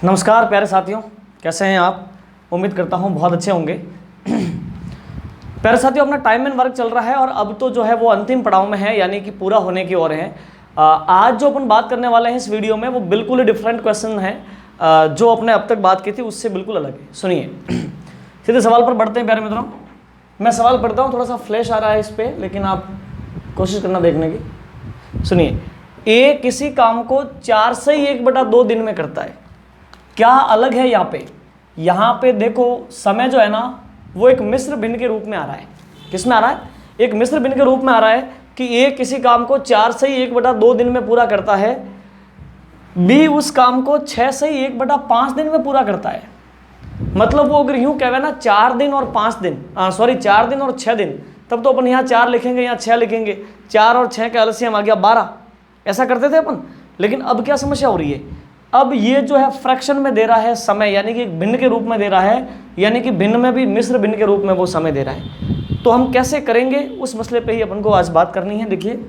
नमस्कार प्यारे साथियों, कैसे हैं आप। उम्मीद करता हूं बहुत अच्छे होंगे। प्यारे साथियों, अपना टाइम एंड वर्क चल रहा है और अब तो जो है वो अंतिम पड़ाव में है, यानी कि पूरा होने की ओर है। आज जो अपन बात करने वाले हैं इस वीडियो में वो बिल्कुल ही डिफरेंट क्वेश्चन है। जो अपने अब तक बात की थी उससे बिल्कुल अलग है। सुनिए, सीधे सवाल पर बढ़ते हैं प्यारे मित्रों। मैं सवाल पढ़ता हूँ, थोड़ा सा फ्लैश आ रहा है इस पर, लेकिन आप कोशिश करना देखने की। सुनिए, ए किसी काम को 4 से 1/2 दिन में करता है। क्या अलग है यहाँ पे देखो, समय जो है ना वो एक मिश्र भिन्न के रूप में आ रहा है। किस में आ रहा है? एक मिश्र भिन्न के रूप में आ रहा है कि ए किसी काम को 4 से 1/2 दिन में पूरा करता है, बी उस काम को 6 से 1/5 दिन में पूरा करता है। मतलब वो अगर यूं कहे ना 4 दिन और 5 दिन, 4 दिन और 6 दिन, तब तो अपन यहाँ 4 लिखेंगे, यहाँ 6 लिखेंगे। 4 और 6 का एलसीएम आ गया 12। ऐसा करते थे अपन। लेकिन अब क्या समस्या हो रही है, अब ये जो है फ्रैक्शन में दे रहा है समय, यानी कि एक भिन्न के रूप में दे रहा है, यानी कि भिन्न में भी मिश्र भिन्न के रूप में वो समय दे रहा है। तो हम कैसे करेंगे उस मसले पे ही अपन को आज बात करनी है। देखिए,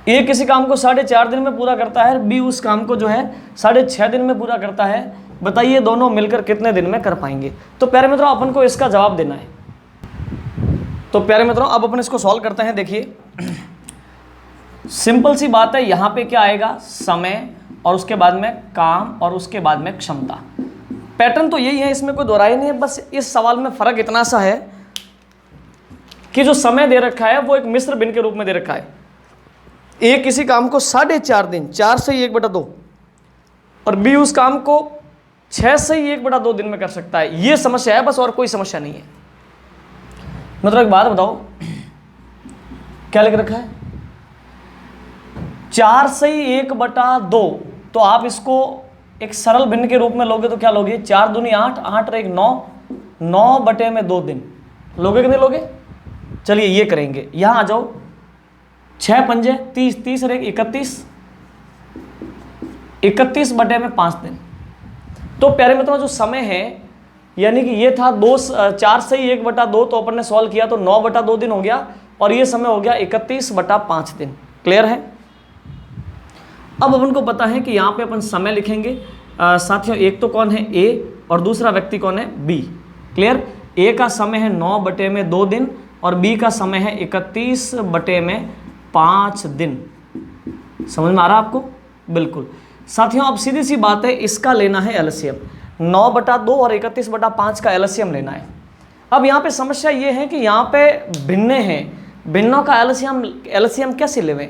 ए किसी काम को 4.5 दिन में पूरा करता है, बी उस काम को जो है 6.5 दिन में पूरा करता है। बताइए दोनों मिलकर कितने दिन में कर पाएंगे। तो प्यारे मित्रों, अपन को इसका जवाब देना है। तो प्यारे मित्रों, अब अपन इसको सॉल्व करते हैं। देखिए, सिंपल सी बात है, यहाँ पे क्या आएगा? समय, और उसके बाद में काम, और उसके बाद में क्षमता। पैटर्न तो यही है, इसमें कोई दोहराई नहीं है। बस इस सवाल में फर्क इतना सा है कि जो समय दे रखा है वो एक मिश्र भिन्न के रूप में दे रखा है। ए किसी काम को 4.5 दिन, 4 से 1/2, और बी उस काम को 6 से 1/2 दिन में कर सकता है। ये समस्या है बस, और कोई समस्या नहीं है। मतलब एक बात बताओ, क्या लिख रखा है? 4 से 1/2। तो आप इसको एक सरल भिन्न के रूप में लोगे तो क्या लोगे? 4 दूनी 8, 8 और 1 9, 9/2 दिन लोगे कि नहीं लोगे? चलिए ये करेंगे, यहां आ जाओ। 6 पंजे 30, 30 और 1 31, 31/5 दिन। तो प्यारे मित्रों, जो समय है यानी कि ये था 4 से 1/2, तो अपन ने सॉल्व किया तो 9/2 दिन हो गया, और ये समय हो गया 31/5 दिन। क्लियर है? अब अपन को पता है कि यहाँ पे अपन समय लिखेंगे। साथियों, एक तो कौन है? ए, और दूसरा व्यक्ति कौन है? बी। क्लियर? ए का समय है 9/2 दिन, और बी का समय है 31/5 दिन। समझ में आ रहा आपको? बिल्कुल। साथियों, अब सीधी सी बात है, इसका लेना है एलसीएम। 9/2 और 31/5 का एलसीएम लेना है। अब यहाँ पे समस्या ये है कि यहाँ पे भिन्न है, भिन्नों का एलसीएम कैसे लेवें?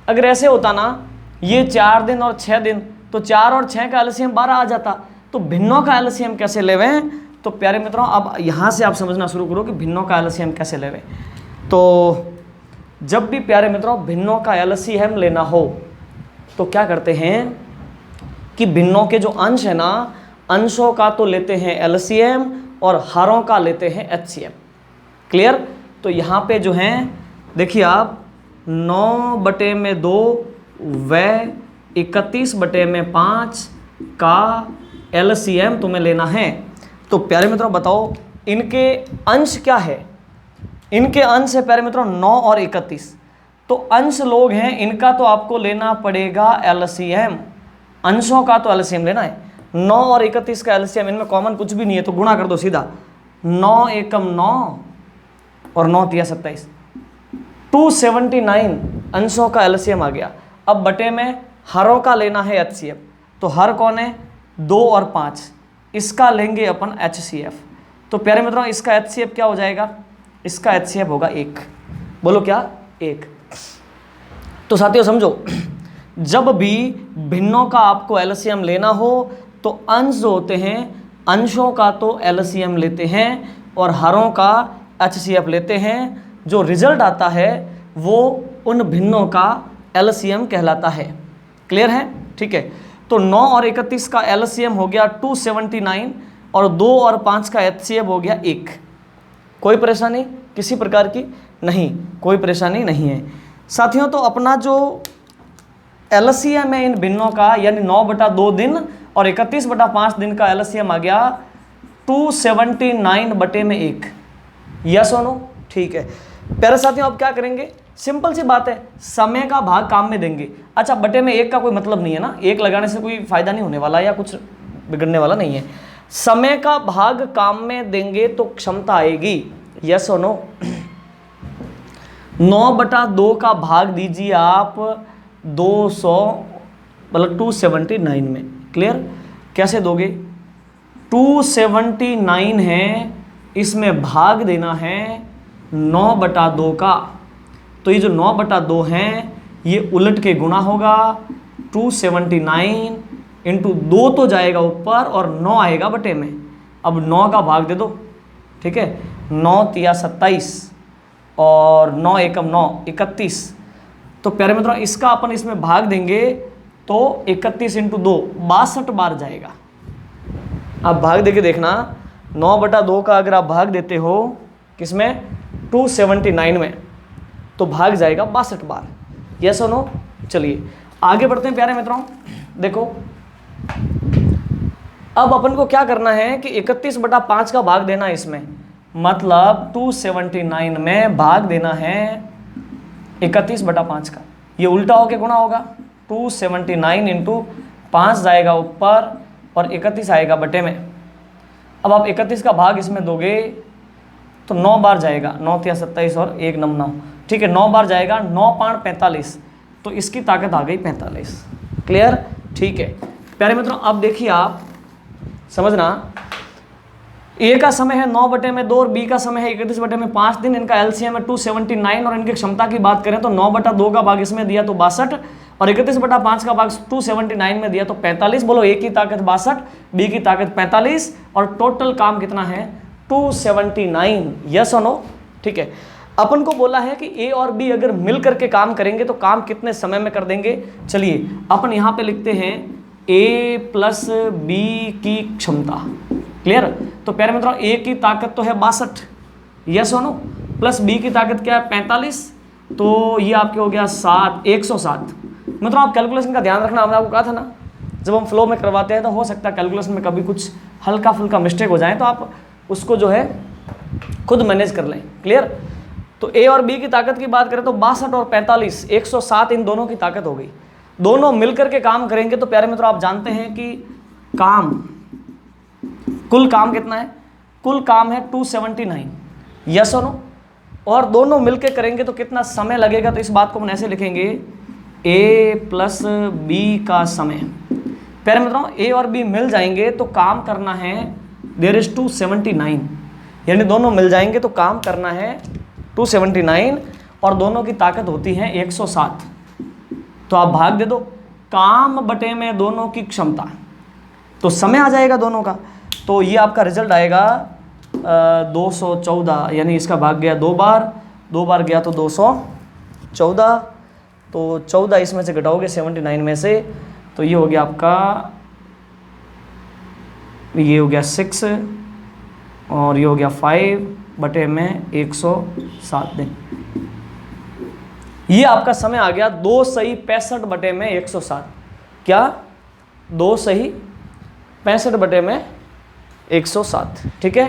अगर ऐसे होता ना, ये 4 दिन और 6 दिन, तो 4 और 6 का एलसीएम 12 आ जाता। तो भिन्नों का एलसीएम कैसे लेवें? तो प्यारे मित्रों, अब यहाँ से आप समझना शुरू करो कि भिन्नों का एलसीएम कैसे लेवें। तो जब भी प्यारे मित्रों भिन्नों का एलसीएम लेना हो तो क्या करते हैं कि भिन्नों के जो अंश है ना, अंशों का तो लेते हैं एलसीएम और हरों का लेते हैं एचसीएम। क्लियर? तो यहाँ पे जो है देखिए आप, 9/2 व 31/5 का एलसीएम तुम्हें लेना है। तो प्यारे मित्रों बताओ, इनके अंश क्या है? इनके अंश है प्यारे मित्रों 9 और 31। तो अंश लोग हैं, इनका तो आपको लेना पड़ेगा एलसीएम। अंशों का तो एलसीएम लेना है। 9 और 31 का एलसीएम, इनमें कॉमन कुछ भी नहीं है, तो गुणा कर दो सीधा। 9 एकम 9 और 9 तिया 27, 279 अंशों का एलसीएम आ गया। अब बटे में हरों का लेना है एचसीएफ। तो हर कौन है? 2 और 5, इसका लेंगे अपन एचसीएफ। तो प्यारे मित्रों, इसका एचसीएफ क्या हो जाएगा? इसका एचसीएफ होगा 1। बोलो क्या? 1। तो साथियों समझो, जब भी भिन्नों का आपको एलसीएम लेना हो तो अंश जो होते हैं, अंशों का तो एलसीएम लेते हैं और हरों का एचसीएफ लेते हैं। जो रिजल्ट आता है वो उन भिन्नों का एलसीएम कहलाता है। क्लियर है? ठीक है। तो 9 और 31 का एलसीएम हो गया 279, और 2 और 5 का एचसीएफ हो गया 1। कोई परेशानी किसी प्रकार की नहीं, कोई परेशानी नहीं है साथियों। तो अपना जो एलसीएम है इन भिन्नों का, यानी 9/2 दिन और 31/5 दिन का एलसीएम आ गया 279/1। यस और नो? ठीक है प्यारे साथियों, अब क्या करेंगे? सिंपल सी बात है, समय का भाग काम में देंगे। अच्छा, बटे में 1 का कोई मतलब नहीं है ना, 1 लगाने से कोई फायदा नहीं होने वाला या कुछ बिगड़ने वाला नहीं है। समय का भाग काम में देंगे तो क्षमता आएगी, यस और नो। 9/2 का भाग दीजिए आप 200 मतलब 279 में, क्लियर? कैसे दोगे? 279 है, इसमें भाग देना है 9/2 का, तो ये जो 9/2 है ये उलट के गुणा होगा। 279 इंटू 2 तो जाएगा ऊपर और 9 आएगा बटे में। अब 9 का भाग दे दो, ठीक है? 9 तिया 27 और 9 एकम 9 31। तो प्यारे मित्रों इसका अपन इसमें भाग देंगे तो 31 इंटू 2 62 बार जाएगा। आप भाग देके देखना, 9/2 का अगर आप भाग देते हो किसमें? 279 में, तो भाग जाएगा 62 बार, यस और नो। चलिए आगे बढ़ते हैं प्यारे मित्रों। देखो अब अपन को क्या करना है कि 31/5 का भाग देना है इसमें, मतलब 279 में भाग देना है 31/5 का। ये उल्टा होके गुणा होगा, 279 इंटू 5 जाएगा ऊपर और 31 आएगा बटे में। अब आप 31 का भाग इसमें दोगे तो 9 बार जाएगा, 9 तिया 27 और 1 9 9, ठीक है? 9 बार जाएगा, 9 5 45, तो इसकी ताकत आ गई 45, क्लियर? ठीक है प्यारे मित्रों, अब देखिए आप समझना, ए का समय है 9/2 और बी का समय है 31/5 दिन, इनका एलसीएम है 279 और इनकी क्षमता की बात करें तो 9/2 का भाग इसमें दिया तो 62 और 31/5 का भाग 279 में दिया तो 45। बोलो ए की ताकत 62, बी की ताकत 45 और टोटल काम कितना है? 279, यस और नो। ठीक है, अपन को बोला है कि ए और बी अगर मिल करके काम करेंगे तो काम कितने समय में कर देंगे। चलिए अपन यहाँ पे लिखते हैं ए प्लस बी की क्षमता, क्लियर? तो प्यारे मित्रों ए की ताकत तो है 62, यस और नो, प्लस बी की ताकत क्या है? 45, तो ये आपके हो गया 107। मित्रों आप कैलकुलेशन का ध्यान रखना, हमने आपको कहा था ना जब हम फ्लो में करवाते हैं तो हो सकता है कैलकुलेशन में कभी कुछ हल्का फुल्का मिस्टेक हो जाए, तो आप उसको जो है खुद मैनेज कर लें, क्लियर? तो ए और बी की ताकत की बात करें तो 62 और 45, 107 इन दोनों की ताकत हो गई। दोनों मिलकर के काम करेंगे तो प्यारे मित्रों आप जानते हैं कि काम, कुल काम कितना है? कुल काम है 279, यस और नो। और दोनों मिलकर करेंगे तो कितना समय लगेगा? तो इस बात को हम ऐसे लिखेंगे, ए प्लस बी का समय। प्यारे मित्रों ए और बी मिल जाएंगे तो काम करना है, देयर इज 279, यानी दोनों मिल जाएंगे तो काम करना है 279 और दोनों की ताकत होती है 107। तो आप भाग दे दो काम बटे में दोनों की क्षमता, तो समय आ जाएगा दोनों का। तो ये आपका रिजल्ट आएगा 214, यानी इसका भाग गया 2 बार, 2 बार गया तो 214, तो 14 इसमें से घटाओगे 79 में से, तो ये हो गया आपका, ये हो गया 6 और ये हो गया 5 बटे में 107 दिन। ये आपका समय आ गया 2 सही 65 बटे में 107। क्या? 2 सही 65 बटे में 107, ठीक है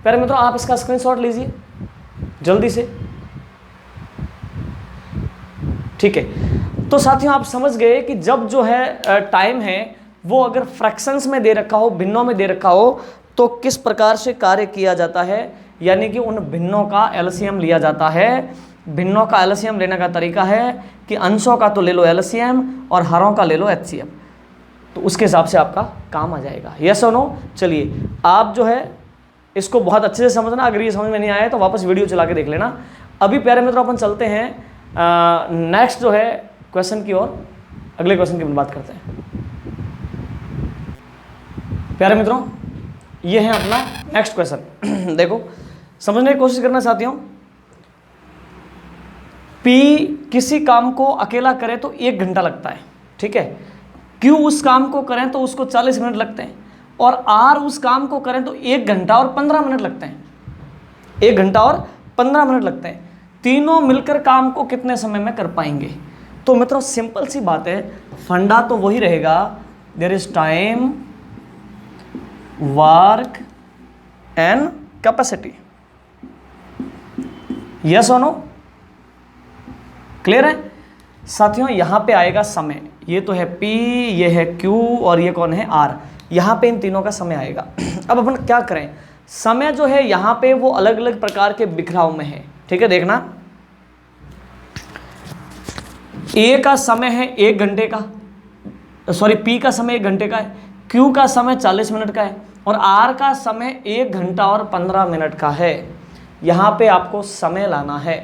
प्यारे मित्रों? आप इसका स्क्रीनशॉट लीजिए जल्दी से, ठीक है? तो साथियों आप समझ गए कि जब जो है टाइम है वो अगर फ्रैक्शंस में दे रखा हो, भिन्नों में दे रखा हो, तो किस प्रकार से कार्य किया जाता है, यानी कि उन भिन्नों का एलसीएम लिया जाता है। भिन्नों का एलसीएम लेने का तरीका है कि अंशों का तो ले लो एलसीएम और हरों का ले लो एचसीएफ, तो उसके हिसाब से आपका काम आ जाएगा, यस और नो। चलिए आप जो है इसको बहुत अच्छे से समझना, अगर ये समझ में नहीं आया तो वापस वीडियो चला के देख लेना। अभी प्यारे मित्रों अपन चलते हैं नेक्स्ट जो है क्वेश्चन की ओर, अगले क्वेश्चन की बात करते हैं। प्यारे मित्रों ये है अपना नेक्स्ट क्वेश्चन। देखो समझने की कोशिश करना साथियों, पी किसी काम को अकेला करे तो 1 घंटा लगता है, ठीक है? क्यू उस काम को करें तो उसको 40 मिनट लगते हैं, और आर उस काम को करें तो 1 घंटा और 15 मिनट लगते हैं। 1 घंटा और 15 मिनट लगते हैं। तीनों मिलकर काम को कितने समय में कर पाएंगे? तो मित्रों सिंपल सी बात है, फंडा तो वही रहेगा, there is time, work and capacity, yes और नो। क्लियर है साथियों? यहाँ पे आएगा समय, ये तो है P, ये है Q और ये कौन है R। यहाँ पे इन तीनों का समय आएगा। अब अपन क्या करें, समय जो है यहाँ पे वो अलग अलग प्रकार के बिखराव में है, ठीक है। देखना, A का समय है 1 घंटे का, सॉरी P का समय 1 घंटे का है, Q का समय 40 मिनट का है और R का समय 1 घंटा और 15 मिनट का है। यहाँ पे आपको समय लाना है,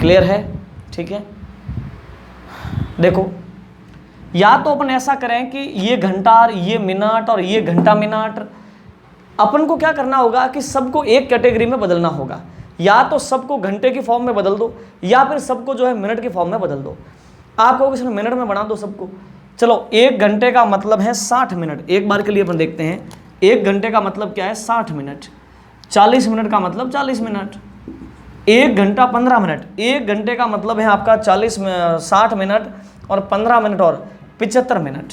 क्लियर है? ठीक है, देखो या तो अपन ऐसा करें कि ये घंटा और ये मिनट और ये घंटा मिनट, अपन को क्या करना होगा कि सबको एक कैटेगरी में बदलना होगा। या तो सबको घंटे की फॉर्म में बदल दो या फिर सबको जो है मिनट की फॉर्म में बदल दो। आप कहोगे सर मिनट में बना दो सबको, चलो 1 घंटे का मतलब है 60 मिनट। एक बार के लिए अपन देखते हैं, 1 घंटे का मतलब क्या है 60 मिनट, 40 मिनट का मतलब 40 मिनट, 1 घंटा 15 मिनट, 1 घंटे का मतलब है आपका 60 मिनट और 15 मिनट और 75 मिनट।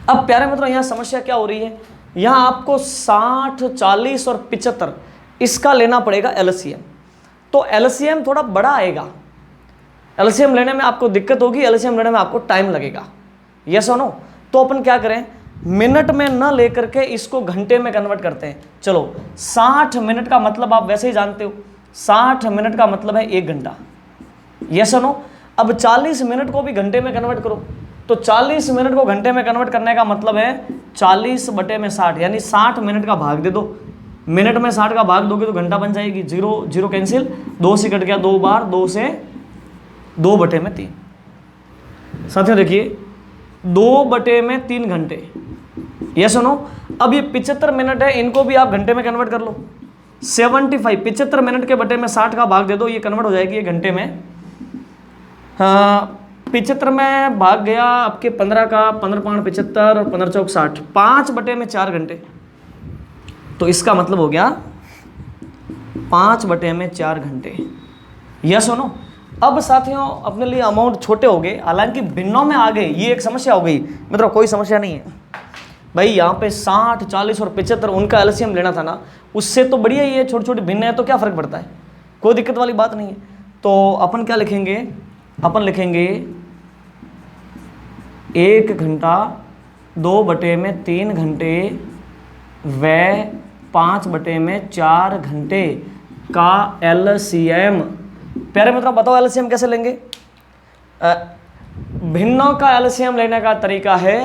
अब प्यारे मित्रों यहाँ समस्या क्या हो रही है, यहाँ आपको 60, 40 और 75 इसका लेना पड़ेगा एलसीएम। तो एलसीएम थोड़ा बड़ा आएगा, एलसीएम लेने में आपको दिक्कत होगी, एलसीएम लेने में आपको टाइम लगेगा, यस और नो। तो अपन क्या करें, मिनट में न लेकर के इसको घंटे में कन्वर्ट करते हैं। चलो 60 मिनट का मतलब आप वैसे ही जानते हो, 60 मिनट का मतलब है 1 घंटा, यस और नो। अब 40 मिनट को भी घंटे में कन्वर्ट करो, तो 40 मिनट को घंटे में कन्वर्ट करने का मतलब है 40/60, यानी 60 मिनट का भाग दे दो। मिनट में 60 का भाग दोगे तो घंटा बन जाएगी, 0 0 कैंसिल, 2 से कट गया 2 बार, 2 से 2/3। साथियों देखिए 2/3 घंटे, यस और नो। अब ये 75 मिनट है, इनको भी आप घंटे में कन्वर्ट कर लो। 75 मिनट के बटे में 60 का भाग दे दो, ये कन्वर्ट हो जाएगी ये घंटे में। 75 में भाग गया आपके 15 का, 15 5 75 और 15 चौक 60, 5/4 घंटे। तो इसका मतलब हो गया 5/4 घंटे, यस और नो। अब साथियों अपने लिए अमाउंट छोटे हो गए, हालांकि भिन्नों में आ गए, ये एक समस्या हो गई। मित्रों कोई समस्या नहीं है भाई, यहाँ पे 60, 40 और 75 उनका एलसीएम लेना था ना, उससे तो बढ़िया ही है, छोटे छोटे भिन्न है तो क्या फ़र्क पड़ता है, कोई दिक्कत वाली बात नहीं है। तो अपन क्या लिखेंगे, अपन लिखेंगे 1 घंटा 2/3 घंटे व 5/4 घंटे का एलसीएम। प्यारे मित्रों बताओ एलसीएम कैसे लेंगे? भिन्नों का एलसीएम लेने का तरीका है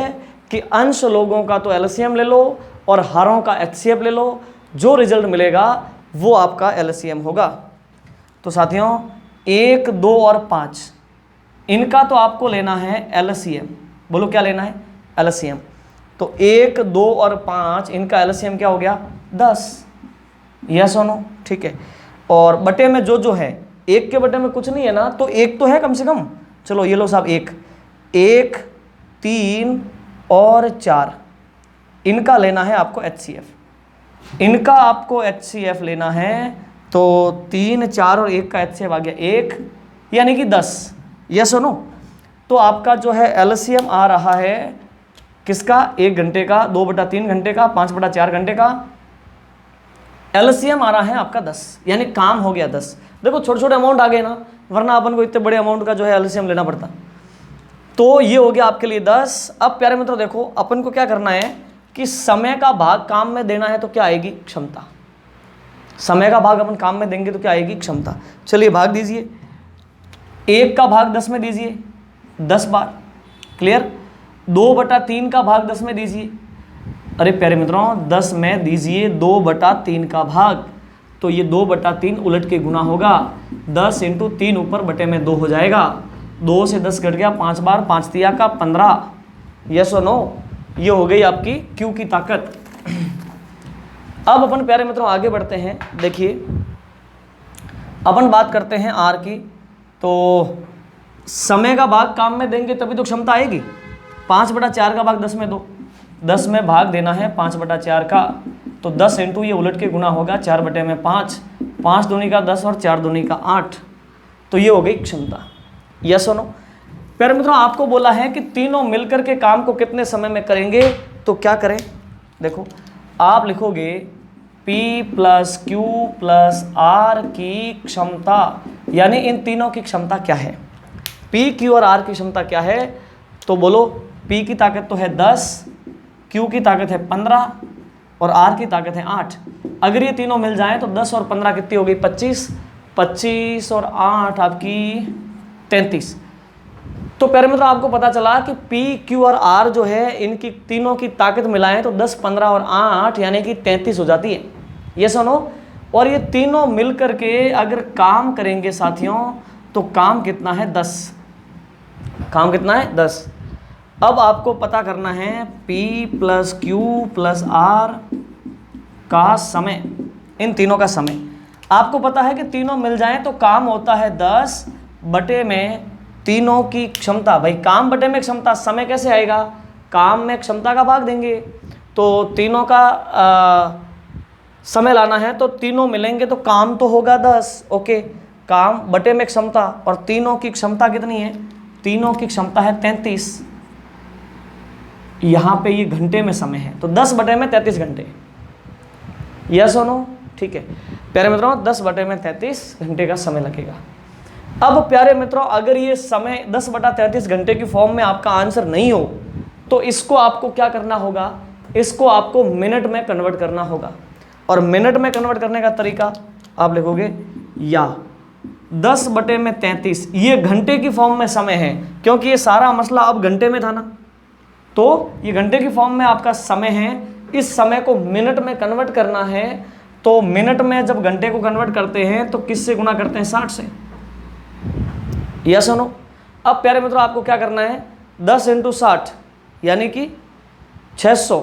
कि अंश लोगों का तो एलसीएम ले लो और हरों का एचसीएफ ले लो, जो रिजल्ट मिलेगा वो आपका एलसीएम होगा। तो साथियों 1, 2 और 5 इनका तो आपको लेना है एलसीएम, बोलो क्या लेना है? एलसीएम। तो 1, 2 और 5 इनका एलसीएम क्या हो गया? 10, यस और नो, ठीक है। और बटे में जो है, 1 के बटे में कुछ नहीं है ना, तो 1 तो है कम से कम। चलो ये लो साहब 1, 3 और 4 इनका लेना है आपको एचसीएफ, इनका आपको एचसीएफ लेना है। तो 3, 4 और 1 का एचसीएफ आ गया 1, यानी कि 10, यस और नो। तो आपका जो है एलसीएम आ रहा है किसका? 1 घंटे का, 2/3 घंटे का, 5/4 घंटे का एलसीएम आ रहा है आपका 10, यानी काम हो गया 10। देखो छोटे छोटे अमाउंट आ गए ना, वरना अपन को इतने बड़े अमाउंट का जो है एलसीएम लेना पड़ता। तो ये हो गया आपके लिए 10। अब प्यारे मित्रों देखो अपन को क्या करना है कि समय का भाग काम में देना है, तो क्या आएगी? क्षमता। समय का भाग अपन काम में देंगे तो क्या आएगी? क्षमता। चलिए भाग दीजिए, 1 का भाग 10 में दीजिए 10 बार, क्लियर। 2/3 का भाग 10 में दीजिए, अरे प्यारे मित्रों 10 में दीजिए 2/3 का भाग, तो ये 2/3 उलट के गुना होगा, 10 × 3 ऊपर बटे में 2 हो जाएगा, 2 से 10 घट गया 5 बार, 5 तिया का 15, यस और नो। ये हो गई आपकी क्यू की ताकत। अब अपन प्यारे मित्रों आगे बढ़ते हैं। देखिए अपन बात करते हैं आर की। तो समय का भाग काम में देंगे तभी तो क्षमता आएगी। 5/4 का भाग 10 में दो, 10 में भाग देना है 5/4 का, तो 10 × ये उलट के गुना होगा 4/5, 5 दूनी का 10 और 4 दूनी का 8, तो ये हो गई क्षमता, यस और नो। प्यारे मित्रों आपको बोला है कि तीनों मिलकर के काम को कितने समय में करेंगे, तो क्या करें? देखो आप लिखोगे P + Q + R की क्षमता यानी इन तीनों की क्षमता क्या है, P, Q और R की क्षमता क्या है? तो बोलो P की ताकत तो है 10, Q की ताकत है 15 और R की ताकत है 8। अगर ये तीनों मिल जाएं तो 10 और 15 कितनी हो गई? 25, 25 और 8 आपकी 33। तो प्यारे मित्रों आपको पता चला कि P, Q और R जो है इनकी तीनों की ताकत मिलाएं तो 10, 15 और 8 यानी कि 33 हो जाती है। ये सुनो, और ये तीनों मिल करके अगर काम करेंगे साथियों तो काम कितना है? 10। काम कितना है? 10। अब आपको पता करना है P plus Q plus R का समय, इन तीनों का समय। आपको पता है कि तीनों मिल जाएं तो काम होता है 10 बटे में तीनों की क्षमता। भाई काम बटे में क्षमता, समय कैसे आएगा? काम में क्षमता का भाग देंगे। तो तीनों का समय लाना है तो तीनों मिलेंगे तो काम तो होगा 10। ओके, काम बटे में क्षमता, और तीनों की क्षमता कितनी है? तीनों की क्षमता है 33। यहाँ पे ये घंटे में समय है तो 10 बटे में 33 घंटे। यस और नो? ठीक है प्यारे मित्रों, 10 बटे में 33 घंटे का समय लगेगा। अब प्यारे मित्रों अगर ये समय 10 बटा 33 घंटे की फॉर्म में आपका आंसर नहीं हो तो इसको आपको क्या करना होगा? इसको आपको मिनट में कन्वर्ट करना होगा। और मिनट में कन्वर्ट करने का तरीका आप लिखोगे या 10 बटे में 33, ये घंटे की फॉर्म में समय है क्योंकि ये सारा मसला अब घंटे में था ना, तो ये घंटे की फॉर्म में आपका समय है। इस समय को मिनट में कन्वर्ट करना है तो मिनट में जब घंटे को कन्वर्ट करते हैं तो किससे गुना करते हैं? 60 से। यस और नो? अब प्यारे मित्रों आपको क्या करना है? 10 × 60 यानी कि 600।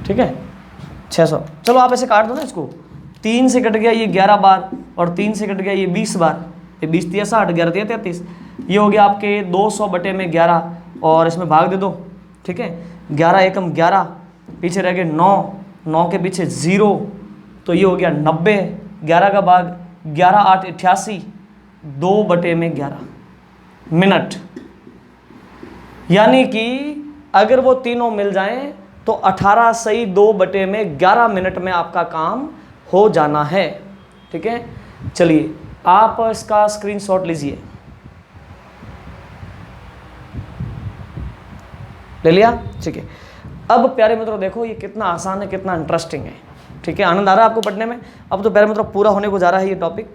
ठीक है 600। चलो आप ऐसे काट दो ना इसको, 3 से कट गया ये 11 बार और 3 से कट गया ये 20 बार। ये 20 दिया 60, 11 दिया 33, ये हो गया आपके 200 बटे में 11 और इसमें भाग दे दो। ठीक है 11 एकम 11, पीछे रह गए 9, 9 के पीछे 0 तो ये हो गया 90। 11 का भाग 11, 8 88, 2 बटे में 11 मिनट। यानी कि अगर वो तीनों मिल जाएं तो 18 सही 2 बटे में 11 मिनट में आपका काम हो जाना है। ठीक है चलिए आप इसका स्क्रीनशॉट लीजिए। ले लिया? ठीक है। अब प्यारे मित्रों देखो ये कितना आसान है, कितना इंटरेस्टिंग है। ठीक है आनंद आ रहा है आपको पढ़ने में? अब तो प्यारे मित्रों पूरा होने को जा रहा है ये टॉपिक।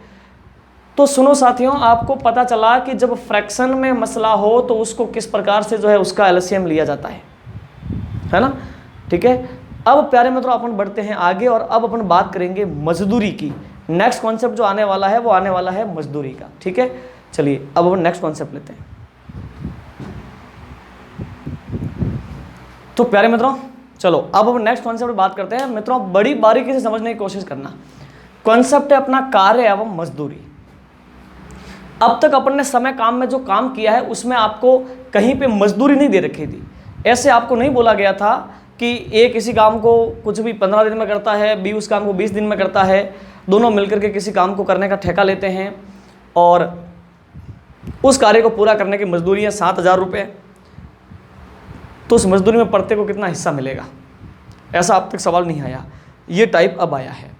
तो सुनो साथियों, आपको पता चला कि जब फ्रैक्शन में मसला हो तो उसको किस प्रकार से जो है उसका एलसीएम लिया जाता है ना? ठीक है अब प्यारे मित्रों अपन बढ़ते हैं आगे और अब अपन बात करेंगे मजदूरी की। नेक्स्ट कॉन्सेप्ट जो आने वाला है वो आने वाला है मजदूरी का। ठीक है चलिए अब अपन नेक्स्ट कॉन्सेप्ट लेते हैं। तो प्यारे मित्रों चलो अब हम नेक्स्ट कॉन्सेप्ट बात करते हैं। मित्रों बड़ी बारीकी से समझने की कोशिश करना। कॉन्सेप्ट है अपना कार्य एवं मजदूरी। अब तक अपन ने समय काम में जो काम किया है उसमें आपको कहीं पे मजदूरी नहीं दे रखी थी। ऐसे आपको नहीं बोला गया था कि ए किसी काम को कुछ भी 15 दिन में करता है, बी उस काम को 20 दिन में करता है, दोनों मिलकर के किसी काम को करने का ठेका लेते हैं और उस कार्य को पूरा करने की मजदूरी है 7,000 रुपये। तो उस मजदूरी में प्रत्येक को कितना हिस्सा मिलेगा, ऐसा अब तक सवाल नहीं आया, ये टाइप अब आया है।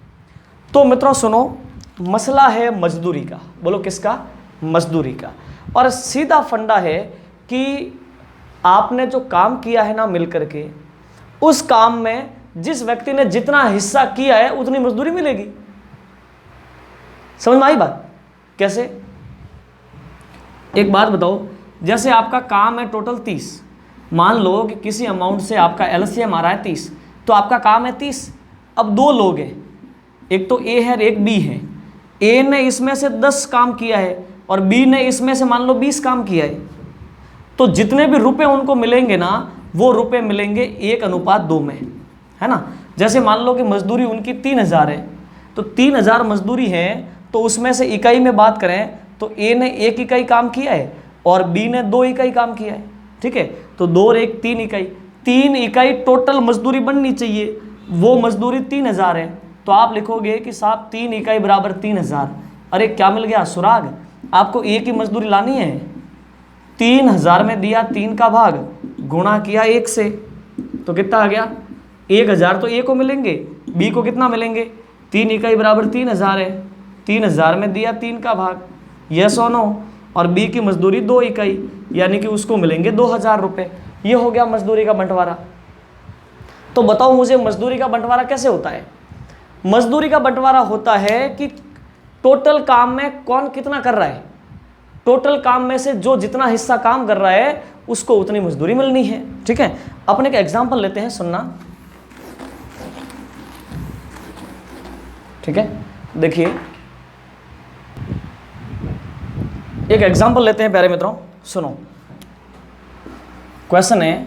तो मित्रों सुनो, मसला है मजदूरी का। बोलो किसका? मजदूरी का। और सीधा फंडा है कि आपने जो काम किया है ना मिल करके, उस काम में जिस व्यक्ति ने जितना हिस्सा किया है उतनी मजदूरी मिलेगी। समझ में आई बात? कैसे? एक बात बताओ, जैसे आपका काम है टोटल 30, मान लो कि किसी अमाउंट से आपका एलसीएम आ रहा है 30, तो आपका काम है 30। अब 2 लोग हैं, एक तो ए है और एक बी है। ए ने इसमें से 10 काम किया है और बी ने इसमें से मान लो 20 काम किया है। तो जितने भी रुपए उनको मिलेंगे ना, वो रुपए मिलेंगे 1:2 में, है ना? जैसे मान लो कि मजदूरी उनकी 3000 है, तो 3000 मजदूरी है, तो उसमें से इकाई में बात करें तो ए ने 1 इकाई काम किया है और बी ने 2 इकाई काम किया है। ठीक है, तो 2 और 1 3 इकाई, 3 इकाई टोटल मजदूरी बननी चाहिए, वो मजदूरी 3000 है। तो आप लिखोगे कि साहब 3 इकाई बराबर 3000। अरे क्या मिल गया सुराग? आपको ए की मजदूरी लानी है, 3000 में दिया 3 का भाग, गुणा किया 1 से, तो कितना आ गया? 1000 तो ए को मिलेंगे, बी को कितना मिलेंगे? 3 इकाई बराबर 3000 है, 3000 में दिया 3 का भाग, यस और नो। और बी की मजदूरी 2 इकाई, यानी कि उसको मिलेंगे 2000 रुपये। ये हो गया मजदूरी का बंटवारा। तो बताओ मुझे मजदूरी का बंटवारा कैसे होता है? मजदूरी का बंटवारा होता है कि टोटल काम में कौन कितना कर रहा है, टोटल काम में से जो जितना हिस्सा काम कर रहा है उसको उतनी मजदूरी मिलनी है। ठीक है, अपने एक एग्जांपल लेते हैं, सुनना। ठीक है, देखिए एक एग्जांपल लेते हैं प्यारे मित्रों, सुनो। क्वेश्चन है,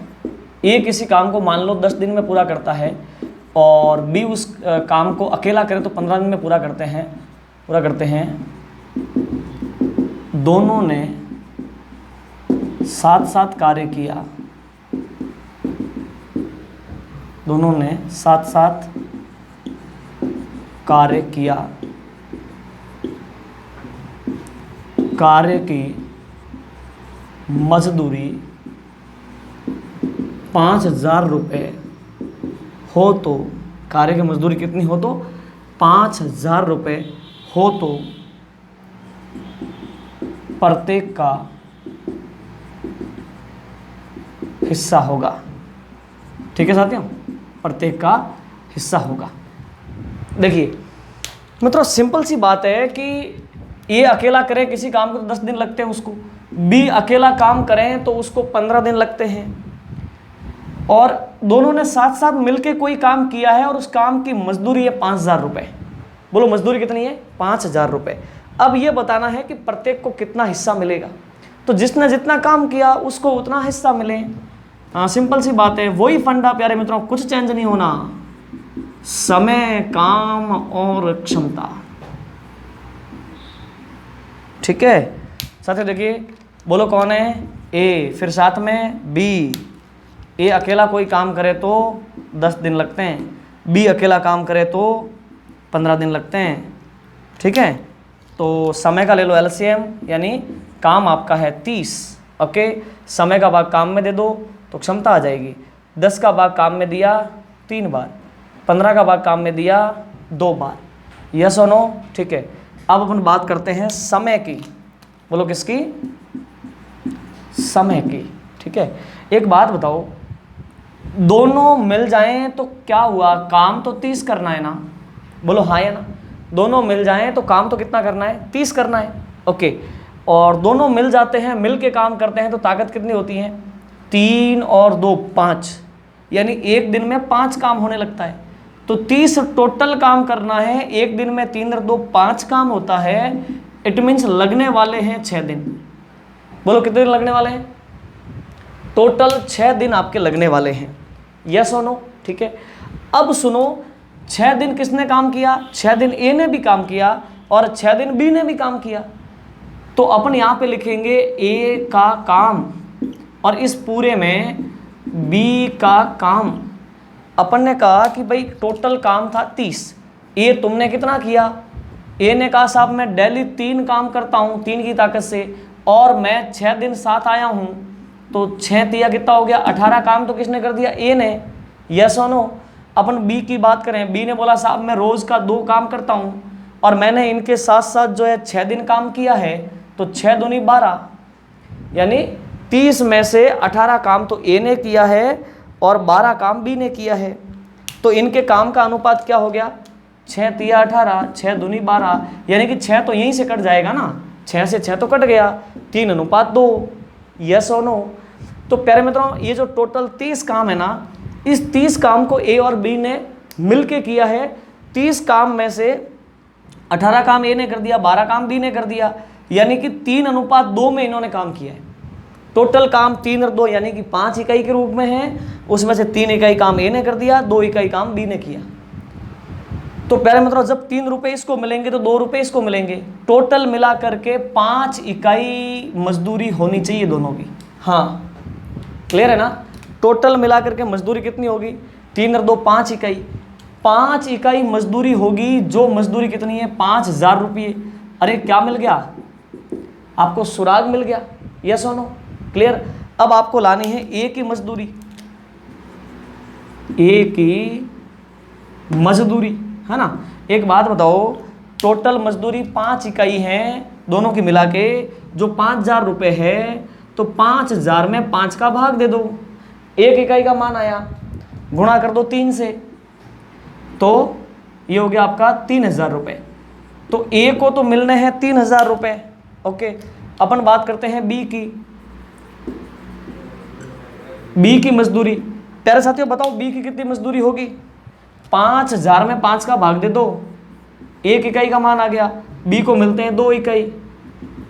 ए किसी काम को मान लो 10 दिन में पूरा करता है और बी उस काम को अकेला करे तो 15 दिन में पूरा करते हैं। दोनों ने साथ साथ कार्य किया, दोनों ने साथ साथ कार्य किया, कार्य की मजदूरी 5000 रुपये हो तो, कार्य की मजदूरी कितनी हो तो 5000 रुपये हो तो प्रत्येक का हिस्सा होगा। ठीक है साथियों, प्रत्येक का हिस्सा होगा। देखिए मित्रों, सिंपल सी बात है कि ये अकेला करे किसी काम को तो 10 दिन लगते हैं उसको, बी अकेला काम करें तो उसको 15 दिन लगते हैं, और दोनों ने साथ साथ मिलके कोई काम किया है और उस काम की मजदूरी है 5000 रुपये। बोलो मजदूरी कितनी है? 5000 रुपये। अब ये बताना है कि प्रत्येक को कितना हिस्सा मिलेगा, तो जिसने जितना काम किया उसको उतना हिस्सा मिले। हाँ, सिंपल सी बात है, वही फंडा प्यारे मित्रों, कुछ चेंज नहीं होना, समय, काम और क्षमता। ठीक है साथियों, देखिए बोलो कौन है? ए, फिर साथ में बी। ए अकेला कोई काम करे तो 10 दिन लगते हैं, बी अकेला काम करे तो 15 दिन लगते हैं। ठीक है, तो समय का ले लो एलसीएम, यानी काम आपका है 30। ओके, समय का भाग काम में दे दो तो क्षमता आ जाएगी। 10 का भाग काम में दिया 3 बार, 15 का भाग काम में दिया 2 बार। यस और नो? ठीक है, अब अपन बात करते हैं समय की। बोलो किसकी? समय की। ठीक है, एक बात बताओ, दोनों मिल जाएं तो क्या हुआ? काम तो 30 करना है ना? बोलो हाँ या ना? दोनों मिल जाएं तो काम तो कितना करना है? 30 करना है। ओके, और दोनों मिल जाते हैं, मिल के काम करते हैं तो ताकत कितनी होती है? 3 और 2 5, यानी एक दिन में 5 काम होने लगता है। तो 30 टोटल काम करना है, एक दिन में 3 और 2 5 काम होता है। इट मीन्स लगने वाले हैं 6 दिन। बोलो कितने दिन लगने वाले हैं? टोटल 6 दिन आपके लगने वाले हैं। यस और नो? ठीक है, अब सुनो, 6 दिन किसने काम किया? 6 दिन ए ने भी काम किया और 6 दिन बी ने भी काम किया। तो अपन यहाँ पे लिखेंगे ए का काम और इस पूरे में बी का काम। अपन ने कहा कि भाई टोटल काम था 30, ए तुमने कितना किया? ए ने कहा साहब मैं डेली 3 काम करता हूँ 3 की ताकत से, और मैं 6 दिन साथ आया हूँ, तो 6 दिया कितना हो गया? 18 काम तो किसने कर दिया? ए ने। यस और नो? अपन बी की बात करें, बी ने बोला साहब मैं रोज़ का 2 काम करता हूँ और मैंने इनके साथ साथ जो है 6 दिन काम किया है, तो 6 दूनी 12, यानी 30 में से 18 काम तो ए ने किया है और 12 काम बी ने किया है। तो इनके काम का अनुपात क्या हो गया? 6 तिया 18, 6 दूनी 12, यानी कि 6 तो यहीं से कट जाएगा ना, 6 से 6 तो कट गया, 3:2। यस और नो? तो प्यारे मित्रों, ये जो टोटल 30 काम है ना, इस 30 काम को ए और बी ने मिलके किया है। 30 काम में से 18 काम ए ने कर दिया, 12 काम बी ने कर दिया, यानी कि 3:2 में इन्होंने काम किया है। टोटल काम 3 और 2 यानी कि 5 इकाई के रूप में है, उसमें से 3 इकाई काम ए ने कर दिया, 2 इकाई काम बी ने किया। तो प्यारे मित्रों, जब 3 रुपये इसको मिलेंगे तो 2 रुपये इसको मिलेंगे, टोटल मिला करके 5 इकाई मजदूरी होनी चाहिए दोनों की। हाँ, क्लियर है ना? टोटल मिला करके मजदूरी कितनी होगी? 3 और 2 5 इकाई, 5 इकाई मजदूरी होगी। जो मजदूरी कितनी है? 5000 रुपये। अरे क्या मिल गया आपको? सुराग मिल गया। यस और नो? क्लियर? अब आपको लानी है ए की मजदूरी, ए की मजदूरी, है ना? एक बात बताओ, टोटल मजदूरी 5 इकाई है दोनों की मिला के, जो 5,000 रुपये है, तो 5,000 में 5 का भाग दे दो, 1 इकाई का मान आया, गुणा कर दो 3 से, तो ये हो गया आपका 3,000 रुपये। तो ए को तो मिलने हैं 3,000 रुपये। ओके, अपन बात करते हैं बी की। बी की मजदूरी, प्यारे साथियों बताओ बी की कितनी मजदूरी होगी? 5,000 में 5 का भाग दे दो, 1 इकाई का मान आ गया, बी को मिलते हैं 2 इकाई,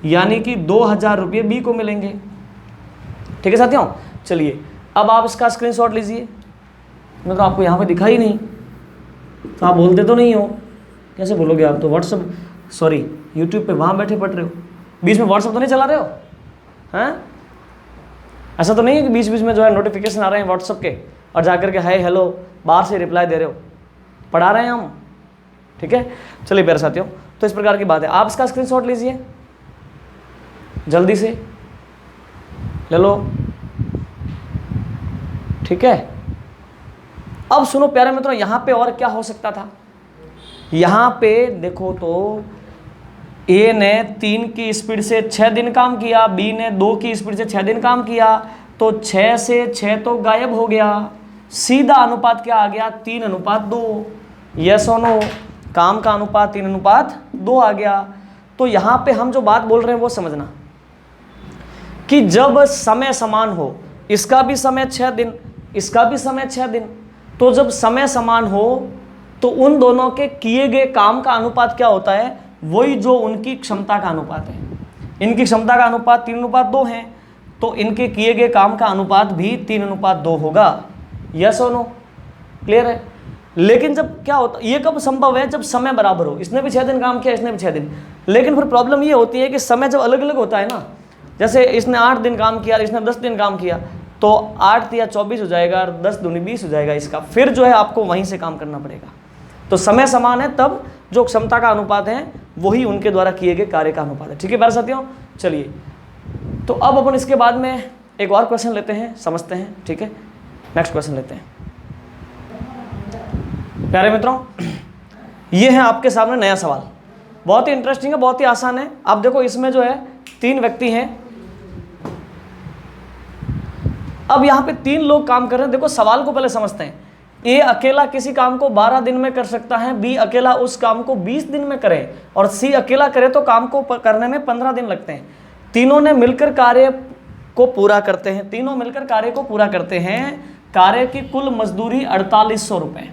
यानी कि 2,000 रुपये बी को मिलेंगे। ठीक है साथियों, चलिए अब आप इसका स्क्रीनशॉट लीजिए। मैं तो आपको यहाँ पे दिखा ही नहीं, तो आप बोलते तो नहीं हो, कैसे बोलोगे आप? तो व्हाट्सअप, सॉरी यूट्यूब पे वहाँ बैठे पढ़ रहे हो, बीच में व्हाट्सअप तो नहीं चला रहे हो? हैं, ऐसा तो नहीं है कि बीच बीच में जो है नोटिफिकेशन आ रहे हैं व्हाट्सअप के और जाकर के हाय हेलो बाहर से रिप्लाई दे रहे हो? पढ़ा रहे हैं हम। ठीक है, चलिए प्यारे साथियों, तो इस प्रकार की बात है। आप इसका स्क्रीनशॉट लीजिए, जल्दी से ले लो। ठीक है, अब सुनो प्यारे मित्रों, यहां पे और क्या हो सकता था? यहां पे देखो तो ए ने 3 की स्पीड से 6 दिन काम किया, बी ने 2 की स्पीड से 6 दिन काम किया, तो 6 से 6 तो गायब हो गया, सीधा अनुपात क्या आ गया? 3:2। यस और नो? काम का अनुपात 3:2 आ गया। तो यहां पे हम जो बात बोल रहे हैं वो समझना कि जब समय समान हो, इसका भी समय 6 दिन, इसका भी समय 6 दिन, तो जब समय समान हो तो उन दोनों के किए गए काम का अनुपात क्या होता है? वही जो उनकी क्षमता का अनुपात है। इनकी क्षमता का अनुपात 3:2 है, तो इनके किए गए काम का अनुपात भी 3:2 होगा। यस और नो? क्लियर है? लेकिन जब क्या होता, ये कब संभव है? जब समय बराबर हो। इसने भी 6 दिन काम किया, इसने भी 6 दिन, लेकिन फिर प्रॉब्लम ये होती है कि समय जब अलग अलग होता है ना, जैसे इसने 8 दिन काम किया, इसने 10 दिन काम किया, तो 8 या 24 हो जाएगा और 10 दूनी 20 हो जाएगा इसका, फिर जो है आपको वहीं से काम करना पड़ेगा। तो समय समान है, तब जो क्षमता का अनुपात है वही उनके द्वारा किए गए कार्य का अनुपात है। ठीक है प्यारे साथियों, चलिए तो अब अपन इसके बाद में एक और क्वेश्चन लेते हैं, समझते हैं। ठीक है, नेक्स्ट क्वेश्चन लेते हैं। प्यारे मित्रों, ये है आपके सामने नया सवाल, बहुत ही इंटरेस्टिंग है, बहुत ही आसान है। आप देखो इसमें जो है 3 व्यक्ति हैं, अब यहाँ पे 3 लोग काम कर रहे हैं। देखो सवाल को पहले समझते हैं। ए अकेला किसी काम को 12 दिन में कर सकता है, बी अकेला उस काम को 20 दिन में करे और सी अकेला करे तो काम को करने में 15 दिन लगते हैं। तीनों ने मिलकर कार्य को पूरा करते हैं, तीनों मिलकर कार्य को पूरा करते हैं। कार्य की कुल मजदूरी 4800 रुपये,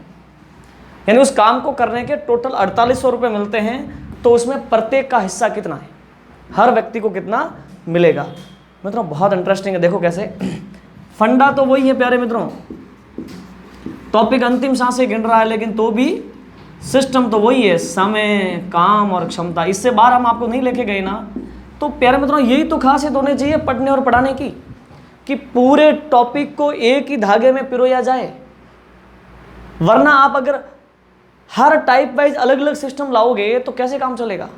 यानी उस काम को करने के टोटल 4800 रुपये मिलते हैं। तो उसमें प्रत्येक का हिस्सा कितना है? हर व्यक्ति को कितना मिलेगा? मित्रों बहुत इंटरेस्टिंग है, देखो कैसे। फंडा तो वही है प्यारे मित्रों, टॉपिक अंतिम सांस से गिन रहा है, लेकिन तो भी सिस्टम तो वही है, समय, काम और क्षमता। इससे बाहर हम आपको नहीं लेके गए ना। तो प्यारे मित्रों यही तो खासियत होनी चाहिए पढ़ने और पढ़ाने की, कि पूरे टॉपिक को एक ही धागे में पिरोया जाए। वरना आप अगर हर टाइप वाइज अलग अलग सिस्टम लाओगे तो कैसे काम चलेगा?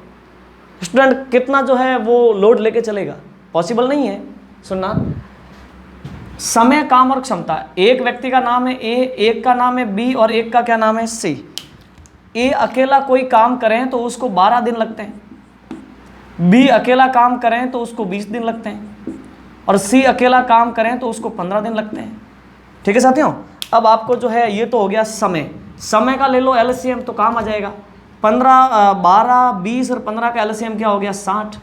स्टूडेंट कितना जो है वो लोड लेके चलेगा? पॉसिबल नहीं है। सुनना, समय, काम और क्षमता, एक व्यक्ति का नाम है ए, एक का नाम है बी और एक का क्या नाम है सी। ए अकेला कोई काम करें तो उसको 12 दिन लगते हैं, बी अकेला काम करें तो उसको 20 दिन लगते हैं और सी अकेला काम करें तो उसको 15 दिन लगते हैं। ठीक है साथियों, अब आपको जो है ये तो हो गया समय। समय का ले लो एलसीएम तो काम आ जाएगा 15, 12, 20 और 15 का एलसीएम क्या हो गया? 60।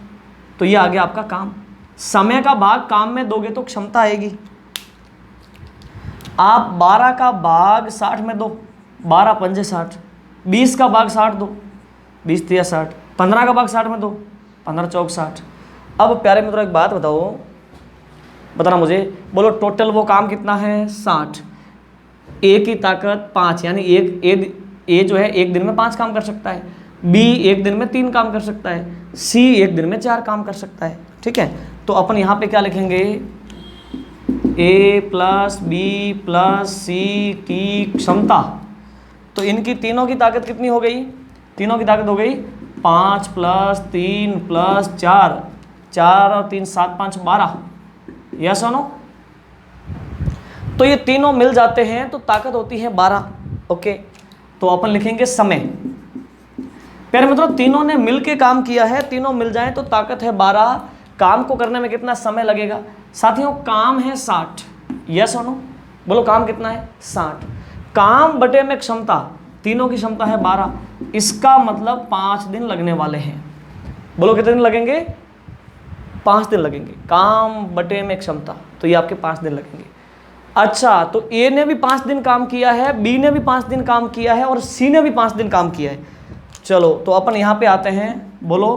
तो ये आ गया आपका काम। समय का भाग काम में दोगे तो क्षमता आएगी। आप 12 का भाग 60 में दो, 12 पंजे 60, 20 का भाग 60 दो, 20 तिया 60, 15 का भाग 60 में दो, 15 चौक 60। अब प्यारे मित्रों एक बात बताओ, बताना मुझे, बोलो टोटल वो काम कितना है? 60। ए की ताकत 5, यानी ए जो है एक दिन में 5 काम कर सकता है, बी एक दिन में 3 काम कर सकता है, सी एक दिन में 4 काम कर सकता है। ठीक है, तो अपन यहाँ पे क्या लिखेंगे? ए प्लस बी प्लस सी की क्षमता। तो इनकी तीनों की ताकत कितनी हो गई? तीनों की ताकत हो गई 5 + 3 + 4, 4 और 3 7 5 12। यस और नो? तो ये तीनों मिल जाते हैं तो ताकत होती है 12। ओके, तो अपन लिखेंगे समय। प्यारे मित्रों तीनों ने मिलके काम किया है, तीनों मिल जाएं तो ताकत है 12। काम को करने में कितना समय लगेगा साथियों? काम है 60। यस और नो? बोलो काम कितना है? 60। काम बटे में क्षमता, तीनों की क्षमता है 12, इसका मतलब 5 दिन लगने वाले हैं। बोलो कितने दिन लगेंगे? 5 दिन लगेंगे। काम बटे में क्षमता, तो ये आपके 5 दिन लगेंगे। अच्छा, तो ए ने भी 5 दिन काम किया है, बी ने भी 5 दिन काम किया है और सी ने भी 5 दिन काम किया है। चलो तो अपन यहाँ पे आते हैं। बोलो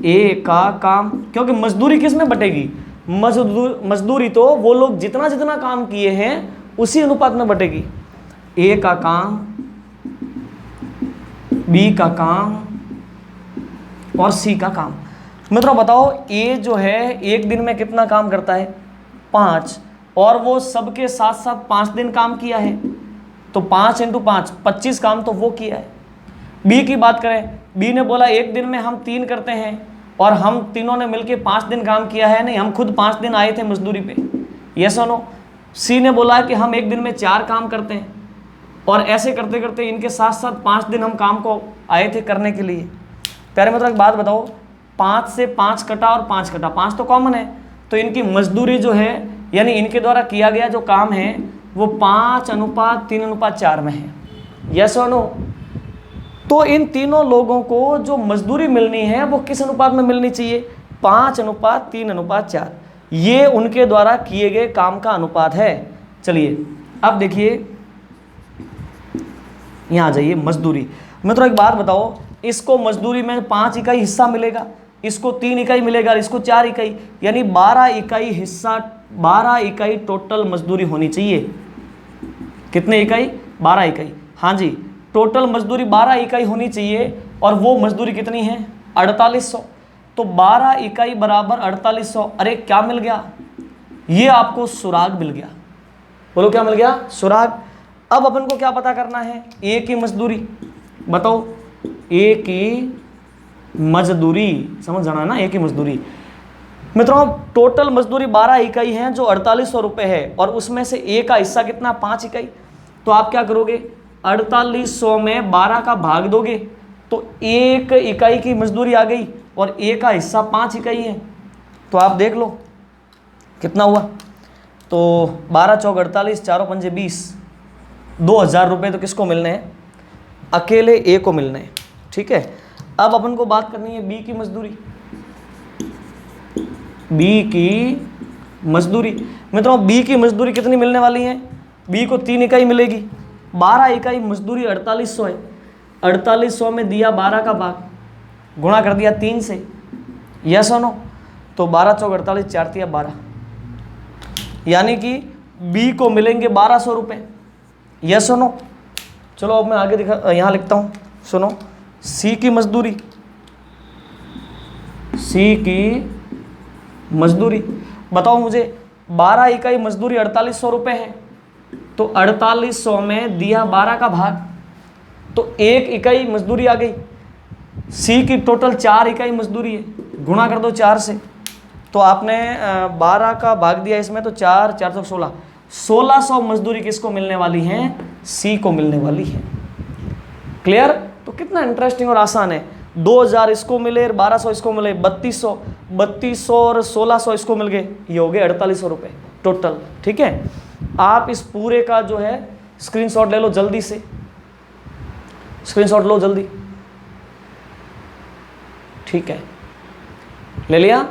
ए का काम, क्योंकि मजदूरी किस में बटेगी? मजदूरी तो वो लोग जितना जितना काम किए हैं उसी अनुपात में बटेगी। ए का काम, बी का काम और सी का काम। मित्रों बताओ ए जो है एक दिन में कितना काम करता है? 5, और वो सबके साथ साथ 5 दिन काम किया है, तो 5 × 5 25 काम तो वो किया है। बी की बात करें, बी ने बोला एक दिन में हम 3 करते हैं और हम तीनों ने मिलके 5 दिन काम किया है। नहीं, हम खुद 5 दिन आए थे मजदूरी पे। यस और नो? सी ने बोला कि हम एक दिन में 4 काम करते हैं और ऐसे करते करते इनके साथ साथ 5 दिन हम काम को आए थे करने के लिए। प्यारे मतलब एक बात बताओ, 5 से 5 कटा और 5 कटा, 5 तो कॉमन है, तो इनकी मजदूरी जो है यानी इनके द्वारा किया गया जो काम है वो 5:3:4 में है। यस और नो? तो इन तीनों लोगों को जो मजदूरी मिलनी है वो किस अनुपात में मिलनी चाहिए? 5:3:4। ये उनके द्वारा किए गए काम का अनुपात है। चलिए अब देखिए, यहाँ आ जाइए मजदूरी। मित्रों एक बात बताओ, इसको मजदूरी में 5 इकाई हिस्सा मिलेगा, इसको 3 इकाई मिलेगा, इसको 4 इकाई, यानी 12 इकाई हिस्सा, 12 इकाई टोटल मजदूरी होनी चाहिए। कितने इकाई? 12 इकाई। हाँ जी, टोटल मजदूरी 12 इकाई होनी चाहिए, और वो मजदूरी कितनी है? 4800। तो 12 इकाई बराबर 4800। अरे क्या मिल गया? ये आपको सुराग मिल गया। बोलो क्या मिल गया? सुराग। अब अपन को क्या पता करना है? ए की मजदूरी। बताओ ए की मजदूरी, समझ जाना है ना? ए की मजदूरी। मित्रों टोटल मजदूरी 12 इकाई है जो 4800 रुपये है, और उसमें से ए का हिस्सा कितना? 5 इकाई। तो आप क्या करोगे? 4800 में 12 का भाग दोगे तो 1 इकाई की मजदूरी आ गई, और ए का हिस्सा 5 इकाई है। तो आप देख लो कितना हुआ। तो 12 चौक 48, 4 पंजे 20, 2000 रुपये तो किसको मिलने हैं? अकेले ए को मिलने हैं। ठीक है, अब अपन को बात करनी है बी की मजदूरी। बी की मजदूरी, मित्रों बी की मजदूरी कितनी मिलने वाली है? बी को 3 इकाई मिलेगी। 12 इकाई मजदूरी 4800 है, 4800 में दिया 12 का भाग, गुणा कर दिया 3 से। यस और नो? तो 12 चौक 48, 4 तिया 12, यानी कि बी को मिलेंगे 1200 रुपये। यस और नो? चलो अब मैं आगे दिखा, यहाँ लिखता हूँ, सुनो। सी की मजदूरी, सी की मजदूरी बताओ मुझे, 12 इकाई मजदूरी 4800 रुपये है, तो 4800 में दिया 12 का भाग, तो 1 इकाई मजदूरी आ गई। सी की टोटल 4 इकाई मजदूरी है, गुणा कर दो 4 से, तो आपने 12 का भाग दिया इसमें, तो 4 4 तो 16, 1600 मजदूरी किसको मिलने वाली है? सी को मिलने वाली है। क्लियर? तो कितना इंटरेस्टिंग और आसान है। 2000 इसको मिले, 1200 इसको मिले, 3200 और 1600 इसको मिल गए, ये हो गए 4800 रुपये टोटल। ठीक है, आप इस पूरे का जो है स्क्रीनशॉट ले लो जल्दी से, स्क्रीनशॉट लो जल्दी। ठीक है, ले लिया?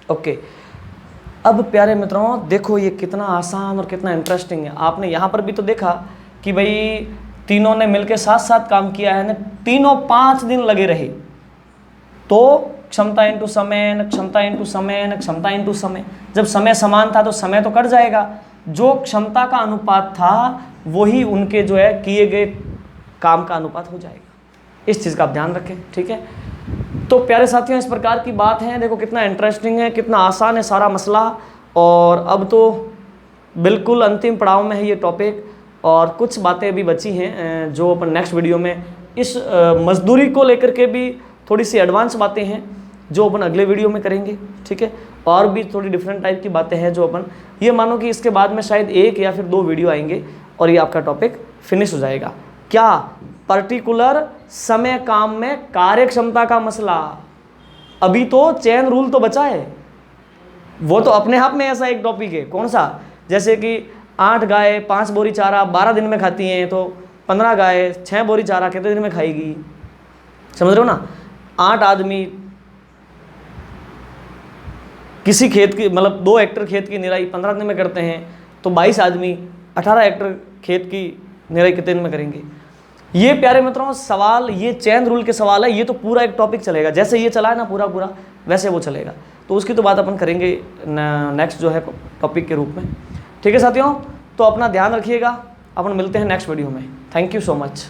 ओके। अब प्यारे मित्रों देखो ये कितना आसान और कितना इंटरेस्टिंग है। आपने यहाँ पर भी तो देखा कि भाई तीनों ने मिलकर साथ साथ काम किया है ना, तीनों 5 दिन लगे रहे, तो क्षमता इंटू समय न क्षमता इंटू समय न क्षमता इंटू समय। जब समय समान था तो समय तो कट जाएगा, जो क्षमता का अनुपात था वही उनके जो है किए गए काम का अनुपात हो जाएगा। इस चीज़ का आप ध्यान रखें। ठीक है, तो प्यारे साथियों इस प्रकार की बात है। देखो कितना इंटरेस्टिंग है, कितना आसान है सारा मसला, और अब तो बिल्कुल अंतिम पड़ाव में है ये टॉपिक, और कुछ बातें अभी बची हैं जो अपन नेक्स्ट वीडियो में इस मजदूरी को लेकर के भी थोड़ी सी एडवांस बातें हैं जो अपन अगले वीडियो में करेंगे। ठीक है, और भी थोड़ी डिफरेंट टाइप की बातें हैं जो अपन, ये मानो कि इसके बाद में शायद 1 या फिर 2 वीडियो आएंगे और ये आपका टॉपिक फिनिश हो जाएगा। क्या पर्टिकुलर समय काम में कार्य क्षमता का मसला। अभी तो चेन रूल तो बचा है, वो तो अपने आप में ऐसा एक टॉपिक है। कौन सा? जैसे कि 8 गाय 5 बोरी चारा 12 दिन में खाती हैं, तो 15 गाय 6 बोरी चारा कितने दिन में खाएगी? समझ रहे हो ना? 8 आदमी किसी खेत की, मतलब 2 हेक्टेयर खेत की निराई 15 दिन में करते हैं, तो 22 आदमी 18 हेक्टेयर खेत की निराई कितने दिन में करेंगे? ये प्यारे मित्रों सवाल, ये चेन रूल के सवाल है। ये तो पूरा एक टॉपिक चलेगा, जैसे ये चला है ना पूरा पूरा, वैसे वो चलेगा। तो उसकी तो बात अपन करेंगे नेक्स्ट जो है टॉपिक के रूप में। ठीक है साथियों, तो अपना ध्यान रखिएगा। अपन मिलते हैं नेक्स्ट वीडियो में। Thank you so much.